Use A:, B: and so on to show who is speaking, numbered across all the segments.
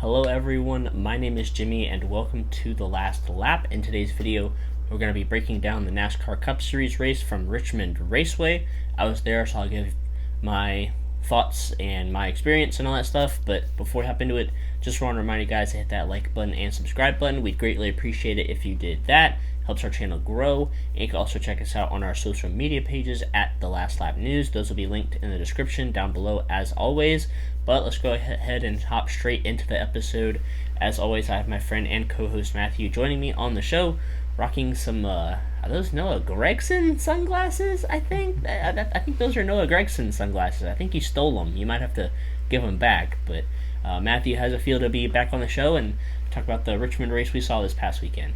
A: Hello everyone, my name is Jimmy and welcome to The Last Lap. In today's video, we're going to be breaking down the NASCAR Cup Series race from Richmond Raceway. I was there, so I'll give my thoughts and my experience and all that stuff, but before we hop into it, just want to remind you guys to hit that like button and subscribe button. We'd greatly appreciate it if you did that. Helps our channel grow. And you can also check us out on our social media pages at The Last Lap News. Those will be linked in the description down below as always. But let's go ahead and hop straight into the episode. As always, I have my friend and co-host Matthew joining me on the show, rocking some, are those Noah Gragson sunglasses, I think? I think those are Noah Gragson sunglasses. I think you stole them. You might have to give them back. But Matthew, how's it feel to be back on the show and talk about the Richmond race we saw this past weekend?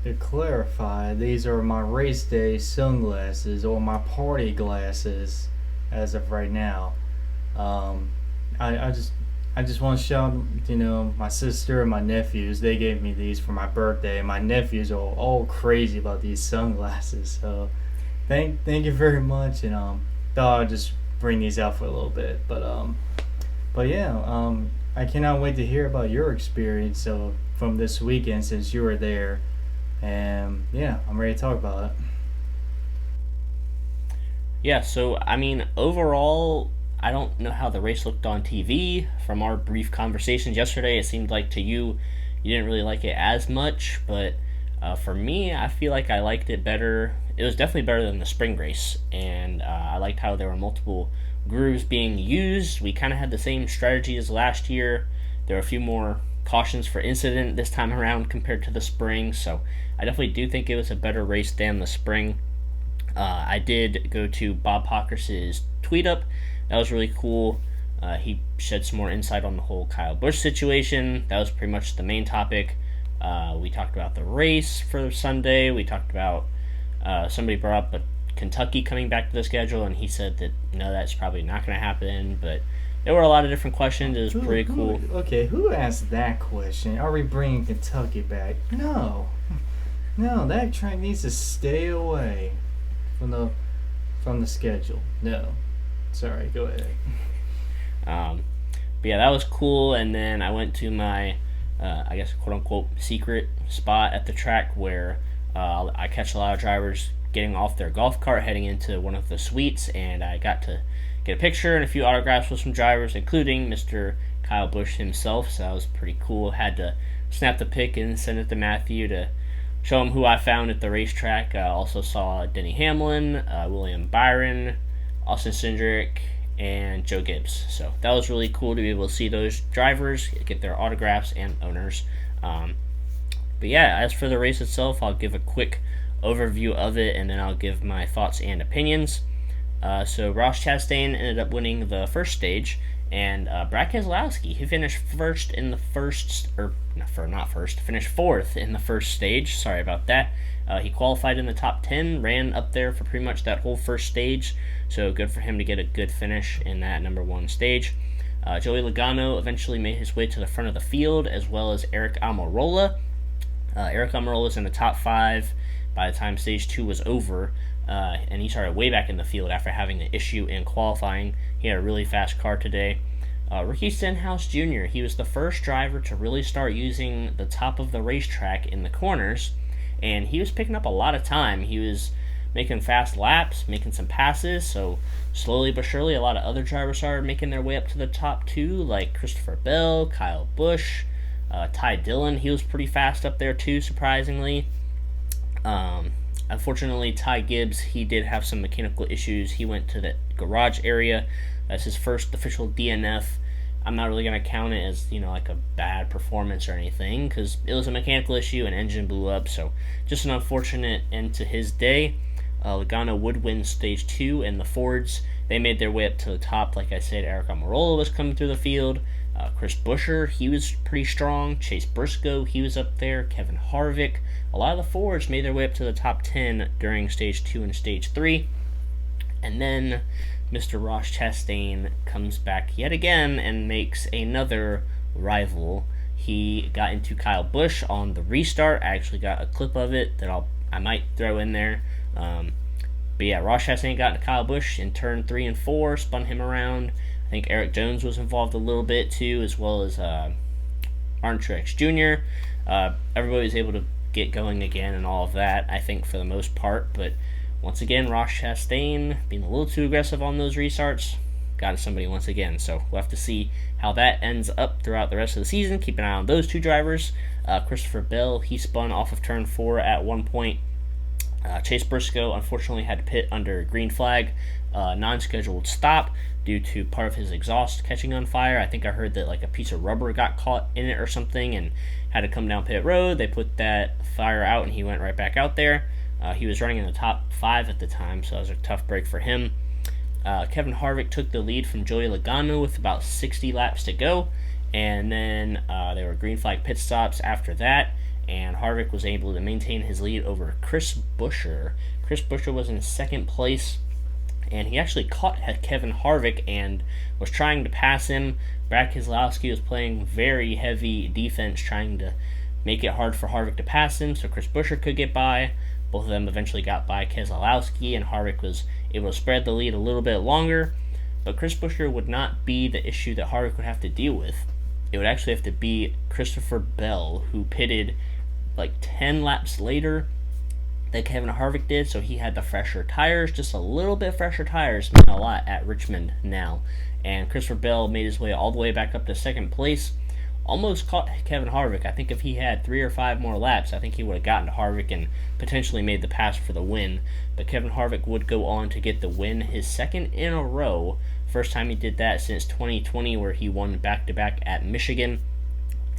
B: To clarify, these are my race day sunglasses or my party glasses as of right now. I just want to shout, my sister and my nephews. They gave me these for my birthday. My nephews are all crazy about these sunglasses. So, thank you very much. And thought I'd just bring these out for a little bit. But yeah, I cannot wait to hear about your experience from this weekend since you were there. And yeah, I'm ready to talk about it.
A: Yeah, so I mean, overall, I don't know how the race looked on TV. From our brief conversations yesterday, it seemed like to you didn't really like it as much, but for me, I feel like I liked it better. It was definitely better than the spring race, and I liked how there were multiple grooves being used. We kind of had the same strategy as last year. There were a few more cautions for incident this time around compared to the spring, so I definitely do think it was a better race than the spring. I did go to Bob Hocker's tweet up. That was really cool. He shed some more insight on the whole Kyle Busch situation. That was pretty much the main topic. We talked about the race for Sunday. We talked about somebody brought up Kentucky coming back to the schedule, and he said that no, that's probably not going to happen, but there were a lot of different questions. It was pretty cool.
B: Who asked that question? Are we bringing Kentucky back? No, that track needs to stay away from the schedule. No, sorry, go ahead.
A: But yeah, that was cool. And then I went to my, I guess, quote unquote, secret spot at the track where I catch a lot of drivers getting off their golf cart heading into one of the suites, and I got to get a picture and a few autographs with some drivers, including Mr. Kyle Busch himself, so that was pretty cool. Had to snap the pic and send it to Matthew to show him who I found at the racetrack. Also saw Denny Hamlin, William Byron, Austin Cindric, and Joe Gibbs. So that was really cool to be able to see those drivers, get their autographs and owners. But yeah, as for the race itself, I'll give a quick overview of it, and then I'll give my thoughts and opinions. So Ross Chastain ended up winning the first stage, and Brad Keselowski, he finished fourth in the first stage. Sorry about that. He qualified in the top 10, ran up there for pretty much that whole first stage, so good for him to get a good finish in that number one stage. Joey Logano eventually made his way to the front of the field, as well as Eric Almirola. Eric Almirola was in the top 5 by the time stage 2 was over, and he started way back in the field after having an issue in qualifying. He had a really fast car today. Ricky Stenhouse Jr., he was the first driver to really start using the top of the racetrack in the corners, and he was picking up a lot of time. He was making fast laps, making some passes, so slowly but surely a lot of other drivers started making their way up to the top 2, like Christopher Bell, Kyle Busch, Ty Dillon. He was pretty fast up there too, surprisingly. Unfortunately, Ty Gibbs, he did have some mechanical issues. He went to the garage area. That's his first official DNF. I'm not really going to count it as, like a bad performance or anything, because it was a mechanical issue, an engine blew up, so just an unfortunate end to his day. Logano would win stage 2, and the Fords, they made their way up to the top. Like I said, Eric Almirola was coming through the field. Chris Buescher, he was pretty strong. Chase Briscoe, he was up there. Kevin Harvick. A lot of the Fords made their way up to the top 10 during stage 2 and stage 3. And then Mr. Ross Chastain comes back yet again and makes another rival. He got into Kyle Busch on the restart. I actually got a clip of it that I might throw in there. But yeah, Ross Chastain got into Kyle Busch in turn 3 and 4, spun him around. I think Eric Jones was involved a little bit too, as well as Martin Truex Jr. Everybody was able to get going again and all of that, I think, for the most part. But once again, Ross Chastain being a little too aggressive on those restarts got somebody once again. So we'll have to see how that ends up throughout the rest of the season. Keep an eye on those two drivers. Christopher Bell, he spun off of turn 4 at one point. Chase Briscoe unfortunately had to pit under green flag, non-scheduled stop due to part of his exhaust catching on fire. I think I heard that like a piece of rubber got caught in it or something and had to come down pit road. They put that fire out and he went right back out there. He was running in the top 5 at the time, so that was a tough break for him. Kevin Harvick took the lead from Joey Logano with about 60 laps to go, and then there were green flag pit stops after that, and Harvick was able to maintain his lead over Chris Buescher. Chris Buescher was in second place, and he actually caught Kevin Harvick and was trying to pass him. Brad Keselowski was playing very heavy defense, trying to make it hard for Harvick to pass him so Chris Buescher could get by. Both of them eventually got by Keselowski, and Harvick was able to spread the lead a little bit longer. But Chris Buescher would not be the issue that Harvick would have to deal with. It would actually have to be Christopher Bell, who pitted like 10 laps later than Kevin Harvick did, so he had the fresher tires. Just a little bit fresher tires mean a lot at Richmond now. And Christopher Bell made his way all the way back up to second place. Almost caught Kevin Harvick. I think if he had 3 or 5 more laps, I think he would have gotten to Harvick and potentially made the pass for the win. But Kevin Harvick would go on to get the win, his second in a row. First time he did that since 2020, where he won back-to-back at Michigan.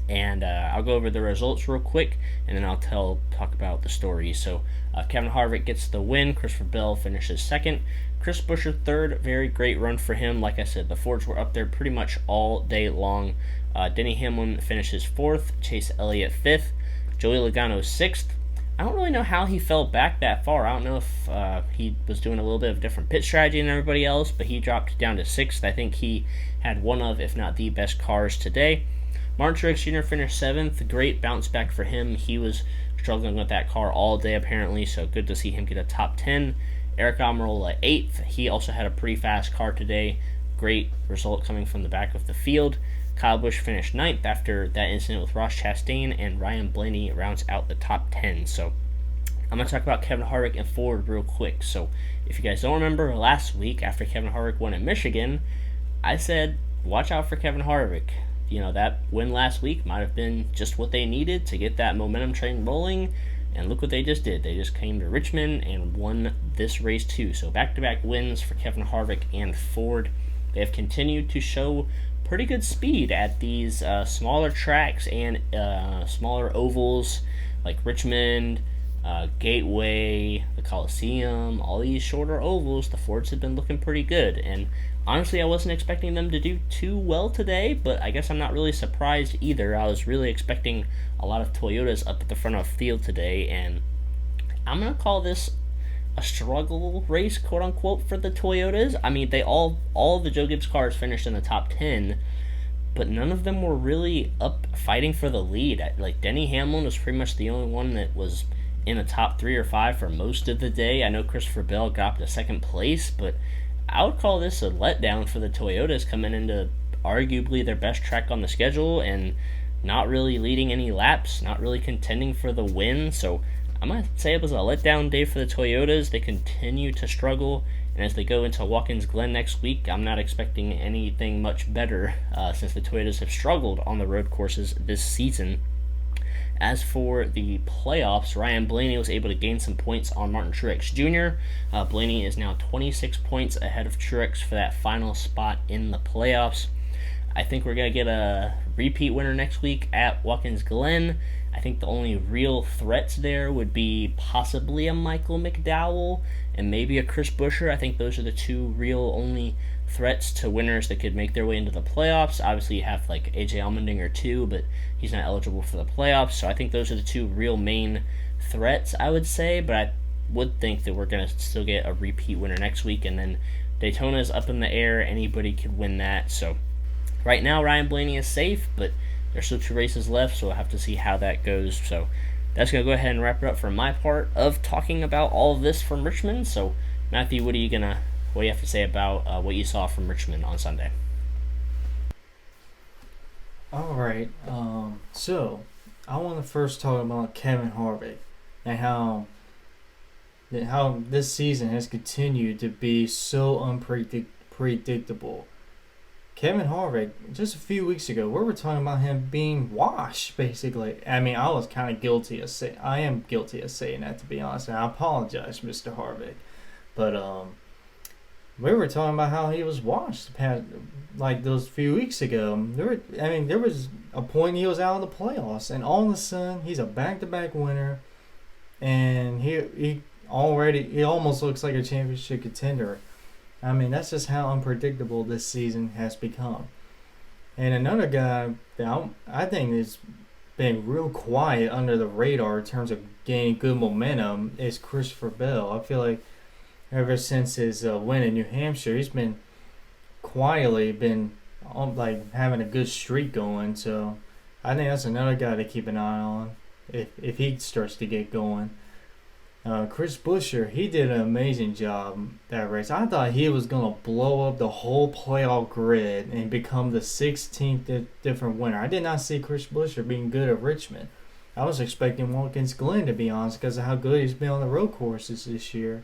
A: And I'll go over the results real quick, and then I'll talk about the story. So Kevin Harvick gets the win. Christopher Bell finishes second. Chris Buescher third. Very great run for him. Like I said, the Fords were up there pretty much all day long. Denny Hamlin finishes fourth. Chase Elliott fifth. Joey Logano sixth. I don't really know how he fell back that far. I don't know if he was doing a little bit of a different pit strategy than everybody else, but he dropped down to sixth. I think he had one of, if not the best cars today. Martin Truex Jr. finished seventh. Great bounce back for him. He was struggling with that car all day apparently, so good to see him get a top 10. Eric Almirola eighth. He also had a pretty fast car today. Great result coming from the back of the field. Kyle Busch finished ninth after that incident with Ross Chastain, and Ryan Blaney rounds out the top 10. So I'm going to talk about Kevin Harvick and Ford real quick. So if you guys don't remember, last week after Kevin Harvick won at Michigan, I said, watch out for Kevin Harvick. You know, that win last week might have been just what they needed to get that momentum train rolling, and look what they just did. They just came to Richmond and won this race too. So back-to-back wins for Kevin Harvick and Ford. They have continued to show pretty good speed at these smaller tracks and smaller ovals like Richmond, Gateway, the Coliseum, all these shorter ovals. The Fords have been looking pretty good, and honestly I wasn't expecting them to do too well today, but I guess I'm not really surprised either. I was really expecting a lot of Toyotas up at the front of the field today, and I'm going to call this a struggle race, quote unquote, for the Toyotas. I mean, they all of the Joe Gibbs cars finished in the top 10, but none of them were really up fighting for the lead. Like, Denny Hamlin was pretty much the only one that was in the top 3 or 5 for most of the day. I know Christopher Bell got up to second place, but I would call this a letdown for the Toyotas coming into arguably their best track on the schedule and not really leading any laps, not really contending for the win. So I'm going to say it was a letdown day for the Toyotas. They continue to struggle, and as they go into Watkins Glen next week, I'm not expecting anything much better since the Toyotas have struggled on the road courses this season. As for the playoffs, Ryan Blaney was able to gain some points on Martin Truex Jr. Blaney is now 26 points ahead of Truex for that final spot in the playoffs. I think we're going to get a repeat winner next week at Watkins Glen. I think the only real threats there would be possibly a Michael McDowell and maybe a Chris Buescher. I think those are the two real only threats to winners that could make their way into the playoffs. Obviously, you have like AJ Allmendinger too, but he's not eligible for the playoffs. So I think those are the two real main threats, I would say. But I would think that we're going to still get a repeat winner next week. And then Daytona is up in the air. Anybody could win that. So right now, Ryan Blaney is safe, but there's still 2 races left, so we'll have to see how that goes. So that's going to go ahead and wrap it up for my part of talking about all of this from Richmond. So Matthew, what do you have to say about what you saw from Richmond on Sunday?
B: right. So I want to first talk about Kevin Harvick and how this season has continued to be so unpredictable. Kevin Harvick, just a few weeks ago, we were talking about him being washed, basically. I mean, I was kind of I am guilty of saying that, to be honest, and I apologize, Mr. Harvick. But we were talking about how he was washed like those few weeks ago. There was a point he was out of the playoffs, and all of a sudden he's a back-to-back winner, and he almost looks like a championship contender. I mean, that's just how unpredictable this season has become. And another guy that I think has been real quiet under the radar in terms of gaining good momentum is Christopher Bell. I feel like ever since his win in New Hampshire, he's been quietly like having a good streak going. So I think that's another guy to keep an eye on if he starts to get going. Chris Buescher, he did an amazing job that race. I thought he was going to blow up the whole playoff grid and become the 16th different winner. I did not see Chris Buescher being good at Richmond. I was expecting Watkins Glen, to be honest, because of how good he's been on the road courses this year.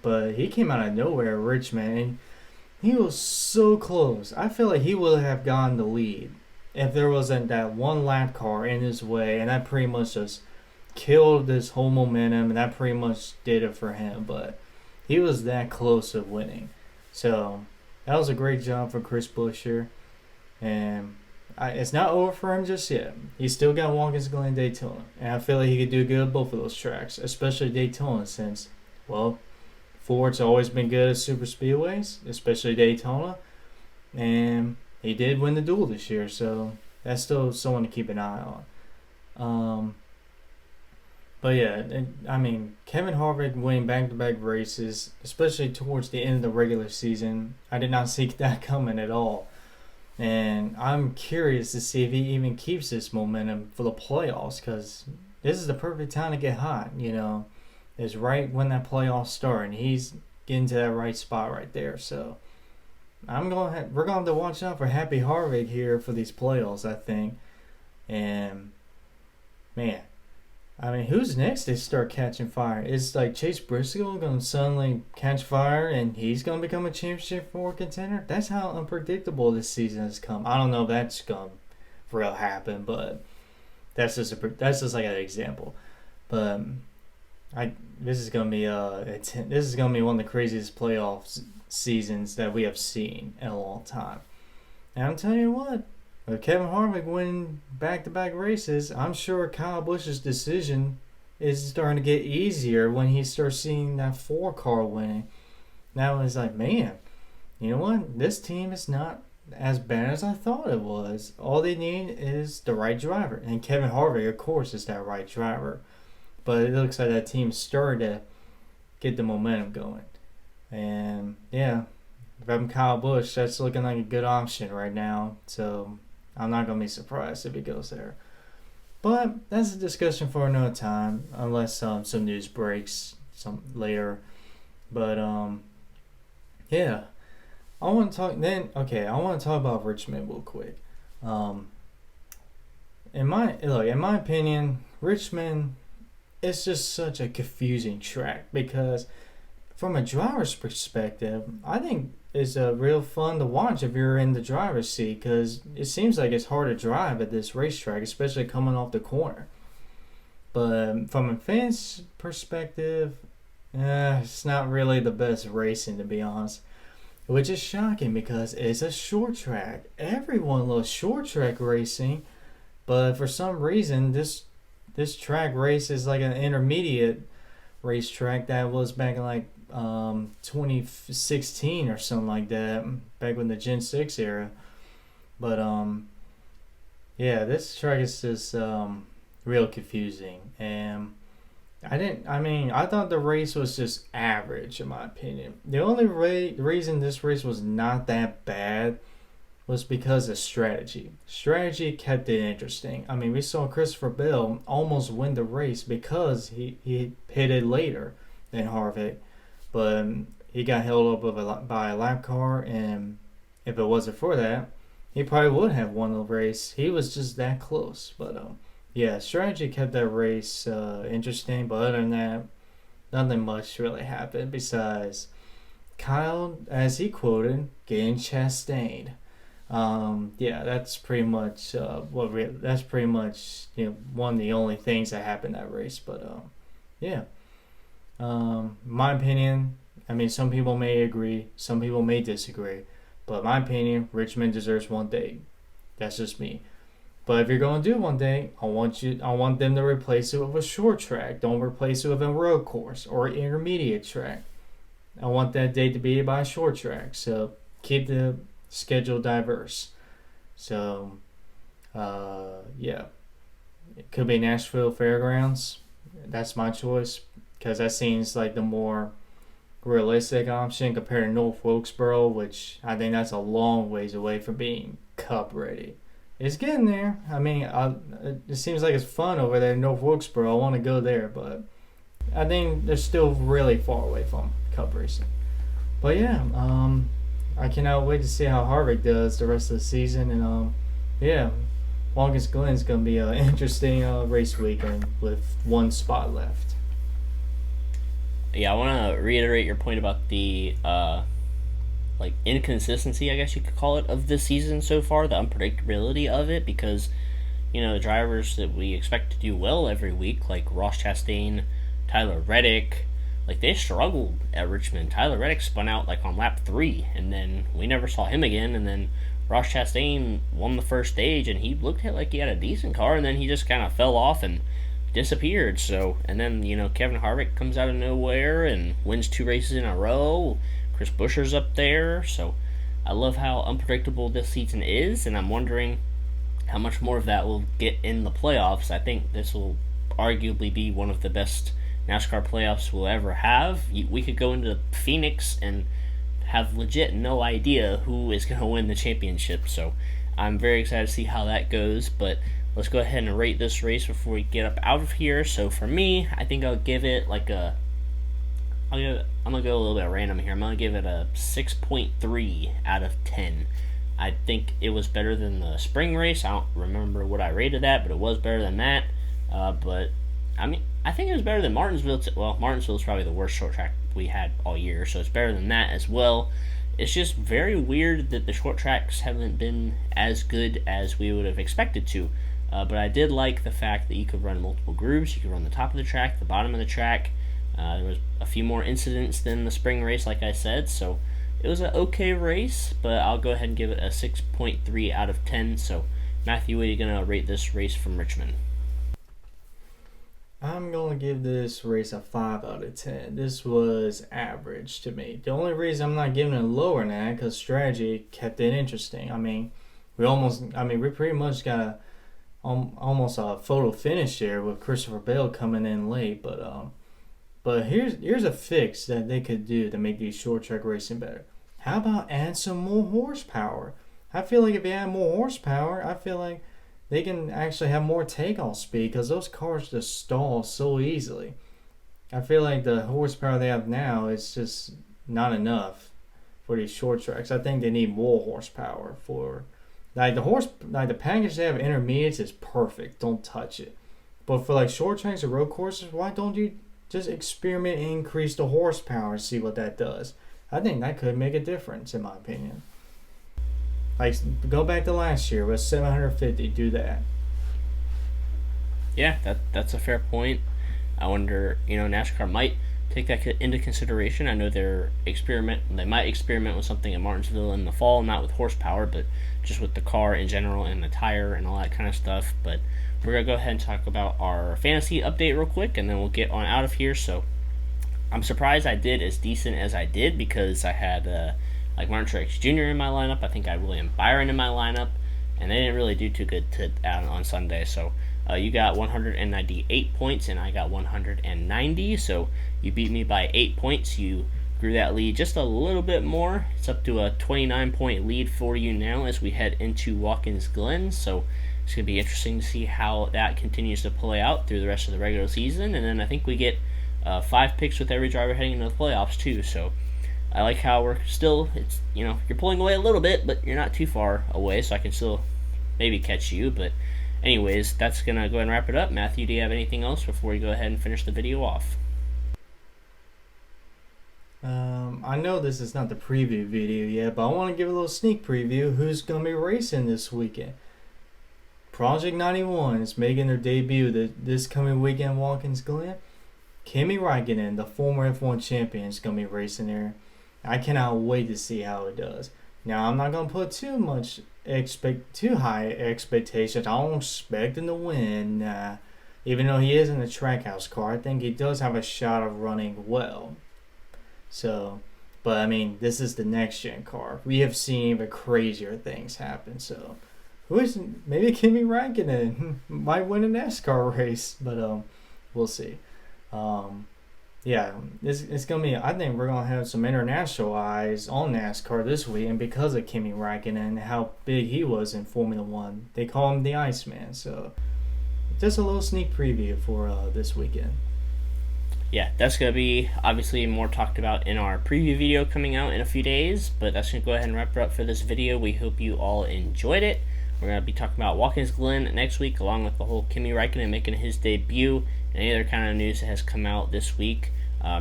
B: But he came out of nowhere at Richmond, and he was so close. I feel like he would have gotten the lead if there wasn't that one lap car in his way, and that pretty much just killed this whole momentum, and that pretty much did it for him. But he was that close of winning. So that was a great job for Chris Buescher. And it's not over for him just yet. He's still got Watkins Glen and Daytona. And I feel like he could do good at both of those tracks, especially Daytona, since, well, Ford's always been good at super speedways, especially Daytona. And he did win the duel this year, so that's still someone to keep an eye on. But yeah, I mean, Kevin Harvick winning back-to-back races, especially towards the end of the regular season, I did not see that coming at all. And I'm curious to see if he even keeps this momentum for the playoffs, because this is the perfect time to get hot, you know. It's right when that playoffs start, and he's getting to that right spot right there. So we're going to have to watch out for Happy Harvick here for these playoffs, I think. And man, I mean, who's next to start catching fire? Is like Chase Briscoe going to suddenly catch fire and he's going to become a championship Ford contender? That's how unpredictable this season has come. I don't know if that's going to for real happen, but that's just like an example. But this is going to be one of the craziest playoff seasons that we have seen in a long time. And I'm telling you what, with Kevin Harvick winning back-to-back races, I'm sure Kyle Busch's decision is starting to get easier when he starts seeing that 4-car winning. Now it's like, man, you know what? This team is not as bad as I thought it was. All they need is the right driver. And Kevin Harvick, of course, is that right driver. But it looks like that team's starting to get the momentum going. And, yeah, if I'm Kyle Busch, that's looking like a good option right now. So I'm not going to be surprised if he goes there. But that's a discussion for another time, unless some news breaks later. But, yeah. I want to talk about Richmond real quick. In my opinion, Richmond is just such a confusing track because from a driver's perspective, I think it's real fun to watch if you're in the driver's seat because it seems like it's hard to drive at this racetrack, especially coming off the corner. But from a fan's perspective, it's not really the best racing, to be honest. Which is shocking because it's a short track. Everyone loves short track racing, but for some reason this track race is like an intermediate racetrack that was back in like 2016 or something like that, back in the Gen 6 era. But yeah, this track is just real confusing, and I thought the race was just average in my opinion. The only reason this race was not that bad was because of strategy. Strategy kept it interesting. I mean, we saw Christopher Bell almost win the race because he pitted later than Harvick, but he got held up by a lap car, and if it wasn't for that, he probably would have won the race. He was just that close. But yeah, strategy kept that race interesting. But other than that, nothing much really happened besides Kyle, as he quoted, getting chastained. Yeah, that's pretty much that's pretty much one of the only things that happened that race. But yeah, my opinion. I mean, some people may agree, some people may disagree, but my opinion, Richmond deserves 1 day. That's just me. But if you're going to do 1 day, I want them to replace it with a short track. Don't replace it with a road course or intermediate track. I want that day to be by a short track. So keep the schedule diverse. So yeah, it could be Nashville Fairgrounds. That's my choice because that seems like the more realistic option compared to North Wilkesboro, which I think that's a long ways away from being Cup ready. It's getting there. I mean, it seems like it's fun over there in North Wilkesboro. I want to go there, but I think they're still really far away from Cup racing. But yeah, I cannot wait to see how Harvick does the rest of the season, and yeah, Watkins Glen's gonna be an interesting race weekend with one spot left.
A: Yeah, I want to reiterate your point about the like inconsistency, I guess you could call it, of this season so far, the unpredictability of it, because the drivers that we expect to do well every week, like Ross Chastain, Tyler Reddick, like they struggled at Richmond. Tyler Reddick spun out like on lap 3, and then we never saw him again. And then Ross Chastain won the first stage, and he looked like he had a decent car, and then he just kind of fell off and disappeared. So, and then Kevin Harvick comes out of nowhere and wins 2 races in a row. Chris Buescher's up there. So I love how unpredictable this season is, and I'm wondering how much more of that will get in the playoffs. I think this will arguably be one of the best NASCAR playoffs we'll ever have. We could go into Phoenix and have legit no idea who is going to win the championship. So I'm very excited to see how that goes. But let's go ahead and rate this race before we get up out of here. So for me, I think I'll give it like I'm going to go a little bit random here. I'm going to give it a 6.3 out of 10. I think it was better than the spring race. I don't remember what I rated that, but it was better than that. But I mean, I think it was better than Martinsville. Well, Martinsville is probably the worst short track we had all year, so it's better than that as well. It's just very weird that the short tracks haven't been as good as we would have expected to. But I did like the fact that you could run multiple groups. You could run the top of the track, the bottom of the track. There was a few more incidents than the spring race, like I said, so it was an okay race, but I'll go ahead and give it a 6.3 out of 10. So, Matthew, what are you going to rate this race from Richmond?
B: I'm going to give this race a 5 out of 10. This was average to me. The only reason I'm not giving it lower than that because strategy kept it interesting. I mean, we pretty much got almost a photo finish there with Christopher Bale coming in late, but here's a fix that they could do to make these short track racing better. How about add some more horsepower? I feel like if you add more horsepower, I feel like they can actually have more takeoff speed because those cars just stall so easily. I feel like the horsepower they have now is just not enough for these short tracks. I think they need more horsepower for the package they have intermediates is perfect. Don't touch it. But for like short tracks or road courses, why don't you just experiment and increase the horsepower and see what that does? I think that could make a difference in my opinion. Like, go back to last year with 750. Do that.
A: Yeah, that's a fair point. I wonder, NASCAR might take that into consideration. I know they might experiment with something in Martinsville in the fall, not with horsepower, but just with the car in general and the tire and all that kind of stuff. But we're going to go ahead and talk about our fantasy update real quick, and then we'll get on out of here. So I'm surprised I did as decent as I did because I had like Martin Truex Jr. in my lineup. I think I had William Byron in my lineup, and they didn't really do too good on Sunday. So you got 198 points, and I got 190. So you beat me by 8 points. You grew that lead just a little bit more. It's up to a 29-point lead for you now as we head into Watkins Glen. So it's going to be interesting to see how that continues to play out through the rest of the regular season. And then I think we get 5 picks with every driver heading into the playoffs too. So I like how we're still, it's, you're pulling away a little bit, but you're not too far away, so I can still maybe catch you. But anyways, that's going to go ahead and wrap it up. Matthew, do you have anything else before we go ahead and finish the video off?
B: I know this is not the preview video yet, but I want to give a little sneak preview who's going to be racing this weekend. Project 91 is making their debut this coming weekend, Watkins Glen. Kimi Räikkönen, the former F1 champion, is going to be racing there. I cannot wait to see how it does. Now, I'm not going to put too high expectations. I don't expect him to win. Even though he is in the trackhouse car, I think he does have a shot of running well. So, but I mean, this is the next gen car. We have seen even crazier things happen. So, maybe Kimi Räikkönen might win a NASCAR race, but we'll see. Yeah, it's gonna be. I think we're gonna have some international eyes on NASCAR this week, and because of Kimi Räikkönen and how big he was in Formula One, they call him the Iceman. So, just a little sneak preview for this weekend.
A: Yeah, that's going to be obviously more talked about in our preview video coming out in a few days, but that's going to go ahead and wrap it up for this video. We hope you all enjoyed it. We're going to be talking about Watkins Glen next week, along with the whole Kimi Räikkönen making his debut and any other kind of news that has come out this week.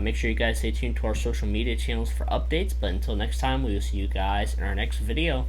A: Make sure you guys stay tuned to our social media channels for updates, but until next time, we will see you guys in our next video.